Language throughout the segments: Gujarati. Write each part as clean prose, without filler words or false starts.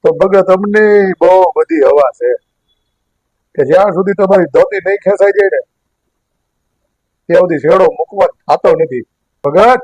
તો ભગત અમને બહુ બધી હવા છે કે જ્યાં સુધી તમારી ધોતી નહીં ખેંચાઈ જાય ને ત્યાં સુધી શેડો મૂકવા થતો નથી. ભગત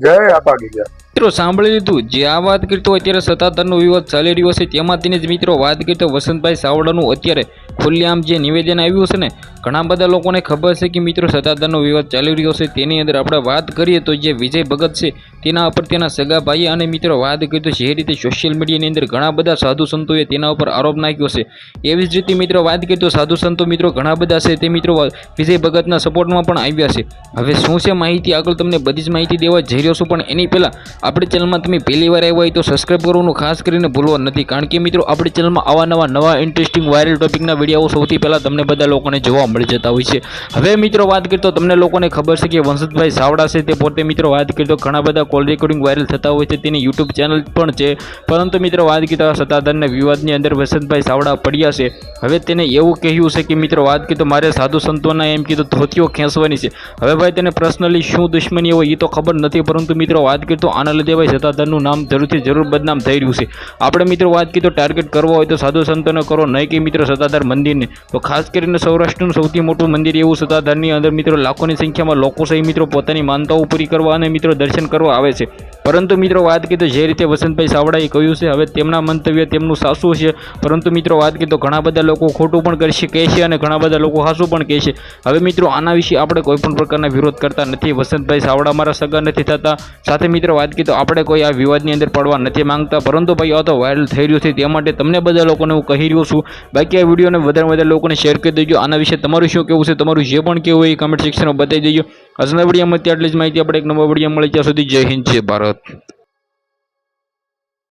જય આપાગી ગયા. મિત્રો સાંભળી લીધું, જે આ વાત કરતો હોય ત્યારે સત્તાધારનો વિવાદ ચાલી રહ્યો છે તેમાં તેને જ મિત્રો વાત કરતો વસંતભાઈ સાવડાનું અત્યારે ખુલ્લેઆમ જે નિવેદન આવ્યું છે ને, ઘણા બધા લોકોને ખબર છે કે મિત્રો સત્તાધારનો વિવાદ ચાલી રહ્યો છે. તેની અંદર આપણે વાત કરીએ તો જે વિજય ભગત છે તેના ઉપર તેના સગા ભાઈએ અને મિત્રો વાત કરી તો જે રીતે સોશિયલ મીડિયાની અંદર ઘણા બધા સાધુ સંતોએ તેના ઉપર આરોપ નાખ્યો છે, એવી જ રીતે મિત્રો વાત કરીએ તો સાધુ સંતો મિત્રો ઘણા બધા છે તે મિત્રો વિજય ભગતના સપોર્ટમાં પણ આવ્યા છે. હવે શું છે માહિતી, આગળ તમને બધી જ માહિતી દેવા જઈ રહ્યો છું, પણ એની પહેલાં આપણી ચેનલમાં તમે પહેલી વાર આવ્યા હોય તો સબસ્ક્રાઇબ કરવાનું ખાસ કરીને ભૂલવા નથી, કારણ કે મિત્રો આપણી ચેનલમાં આવા નવા ઇન્ટરેસ્ટિંગ વાયરલ ટોપિકના વિડીયો સૌથી પહેલાં તમને બધા લોકોને જોવા મળી જતા હોય છે. હવે મિત્રો વાત કરીએ તો તમને લોકોને ખબર છે કે વસંતભાઈ સાવડા છે તે પોતે મિત્રો વાત કરીએ તો ઘણા બધા કોલ રેકોર્ડિંગ વાયરલ થતા હોય છે, તેની યુટ્યુબ ચેનલ પણ છે. પરંતુ મિત્રો વાત કરીએ તો સત્તાધારના વિવાદની અંદર વસંતભાઈ સાવડા પડ્યા છે. હવે તેને એવું કહ્યું છે કે મિત્રો વાત કરીએ તો મારે સાધુ સંતોના એમ કીધું ધોતીઓ ખેંચવાની છે. હવે ભાઈ તેને પર્સનલી શું દુશ્મની હોય એ તો ખબર નથી, પરંતુ મિત્રો વાત કરીએ તો આના લીધે ભાઈ સત્તાધારનું નામ જરૂર બદનામ થઈ રહ્યું છે. આપણે મિત્રો વાત કરીએ તો ટાર્ગેટ કરવો હોય તો સાધુ સંતોને કરો, નહીં કે મિત્રો સત્તાધાર મંદિરને. તો ખાસ કરીને સૌરાષ્ટ્રનું સૌથી મોટું મંદિર એવું સત્તાધારની અંદર મિત્રો લાખોની સંખ્યામાં લોકો છે મિત્રો પોતાની માનતાઓ પૂરી કરવા અને મિત્રો દર્શન કરવા આવે છે. પરંતુ મિત્રો વાત કરીએ તો જે રીતે વસંતભાઈ સાવડાએ કહ્યું છે, હવે તેમના મંતવ્ય તેમનું સાચું છે, પરંતુ મિત્રો વાત કરીએ તો ઘણા બધા લોકો ખોટું પણ કહે છે અને ઘણા બધા લોકો સાચું પણ કહે છે. હવે મિત્રો આના વિશે આપણે કોઈ પણ પ્રકારના વિરોધ કરતા નથી. વસંતભાઈ સાવડા મારા સગા નથી થતા, સાથે મિત્રો વાત કરીએ તો આપણે કોઈ આ વિવાદની અંદર પડવા નથી માંગતા, પરંતુ ભાઈ આ તો વાયરલ થઈ રહ્યું છે તે માટે તમને બધા લોકોને હું કહી રહ્યો છું. બાકી આ વિડીયોને વધારે લોકોને શેર કરી દેજો. આના વિશે તમારું શું કહેવું છે, તમારું જે પણ કહેવું હોય એ કમેન્ટ સેક્શનમાં બતાવી દેજો. આજના વિડીયોમાં આટલી જ માહિતી. આપણે એક નવા વિડીયો મળી ત્યાં સુધી જય હિન્દ, જય ભારત.